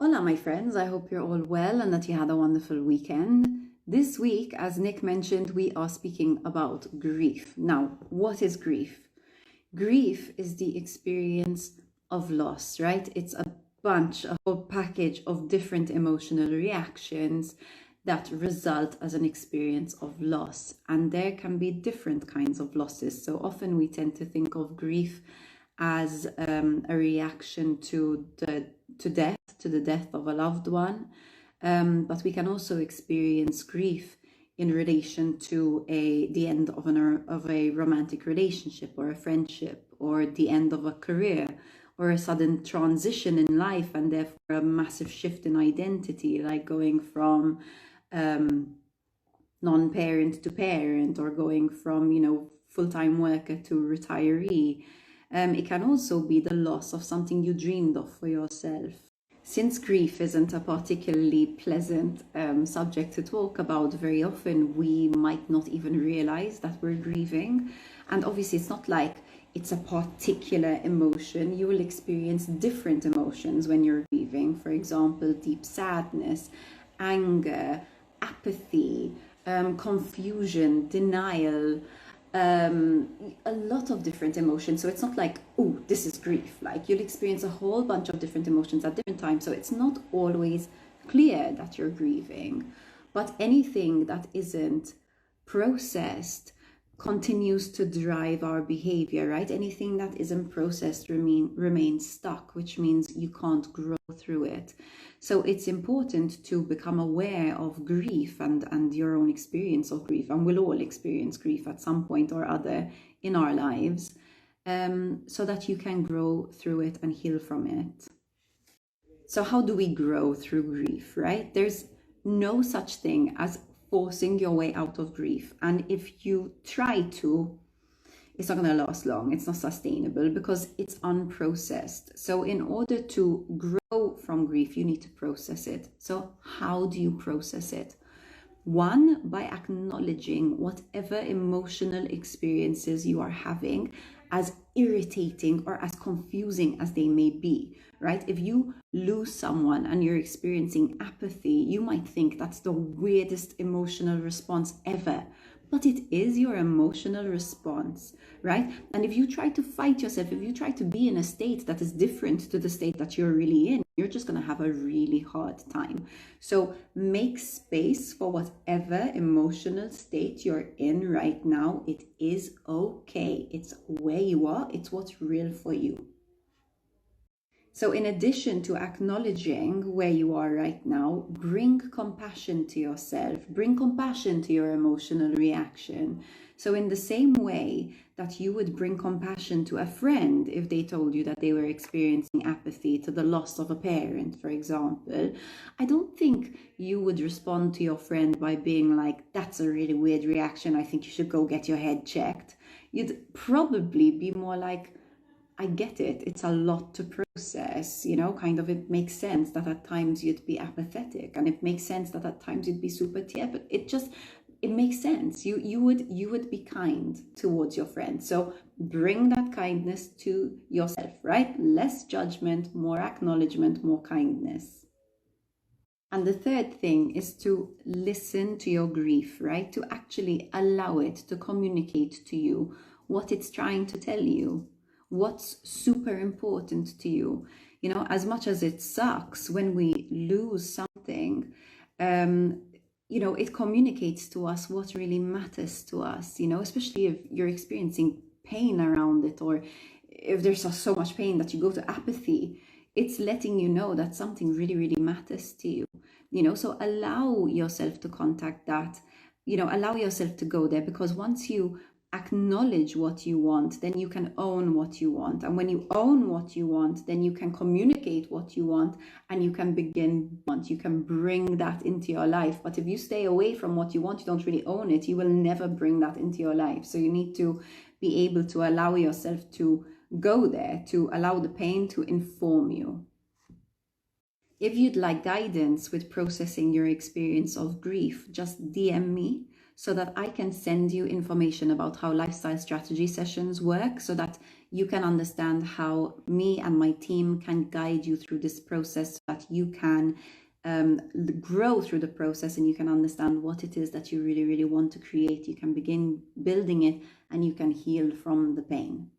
Hola, my friends. I hope you're all well and that you had a wonderful weekend. This week, as Nick mentioned, we are speaking about grief. Now, what is grief? Grief is the experience of loss, right? It's a whole package of different emotional reactions that result as an experience of loss. And there can be different kinds of losses. So often we tend to think of grief as a reaction to the death of a loved one, but we can also experience grief in relation to the end of a romantic relationship or a friendship, or the end of a career, or a sudden transition in life, and therefore a massive shift in identity, like going from non-parent to parent, or going from full-time worker to retiree. It can also be the loss of something you dreamed of for yourself. Since grief isn't a particularly pleasant subject to talk about very often, we might not even realize that we're grieving. And obviously it's not like it's a particular emotion. You will experience different emotions when you're grieving. For example, deep sadness, anger, apathy, confusion, denial, a lot of different emotions. So it's not like, oh, this is grief. Like, you'll experience a whole bunch of different emotions at different times. So it's not always clear that you're grieving. But anything that isn't processed continues to drive our behavior, right? Anything that isn't processed remains stuck, which means you can't grow through it. So it's important to become aware of grief and your own experience of grief. And we'll all experience grief at some point or other in our lives, so that you can grow through it and heal from it. So how do we grow through grief, right? There's no such thing as forcing your way out of grief. And if you try to, it's not going to last long. It's not sustainable because it's unprocessed. So in order to grow from grief, you need to process it. So how do you process it? One, by acknowledging whatever emotional experiences you are having, as irritating or as confusing as they may be, right? If you lose someone and you're experiencing apathy, you might think that's the weirdest emotional response ever. But it is your emotional response, right? And if you try to fight yourself, if you try to be in a state that is different to the state that you're really in, you're just going to have a really hard time. So make space for whatever emotional state you're in right now. It is okay. It's where you are. It's what's real for you. So in addition to acknowledging where you are right now, bring compassion to yourself, bring compassion to your emotional reaction. So in the same way that you would bring compassion to a friend if they told you that they were experiencing apathy to the loss of a parent, for example, I don't think you would respond to your friend by being like, that's a really weird reaction. I think you should go get your head checked. You'd probably be more like, I get it. It's a lot to process, kind of. It makes sense that at times you'd be apathetic, and it makes sense that at times you'd be super tearful. It makes sense. You would be kind towards your friend. So bring that kindness to yourself, right? Less judgment, more acknowledgement, more kindness. And the third thing is to listen to your grief, right? To actually allow it to communicate to you what it's trying to tell you. What's super important to you. As much as it sucks when we lose something, it communicates to us what really matters to us, especially if you're experiencing pain around it, or if there's so much pain that you go to apathy. It's letting you know that something really, really matters to you, so allow yourself to contact that, allow yourself to go there, because once you acknowledge what you want, then you can own what you want. And when you own what you want, then you can communicate what you want, and you can you can bring that into your life. But if you stay away from what you want, you don't really own it, you will never bring that into your life. So you need to be able to allow yourself to go there, to allow the pain to inform you. If you'd like guidance with processing your experience of grief, just DM me so that I can send you information about how lifestyle strategy sessions work, so that you can understand how me and my team can guide you through this process so that you can grow through the process, and you can understand what it is that you really, really want to create. You can begin building it, and you can heal from the pain.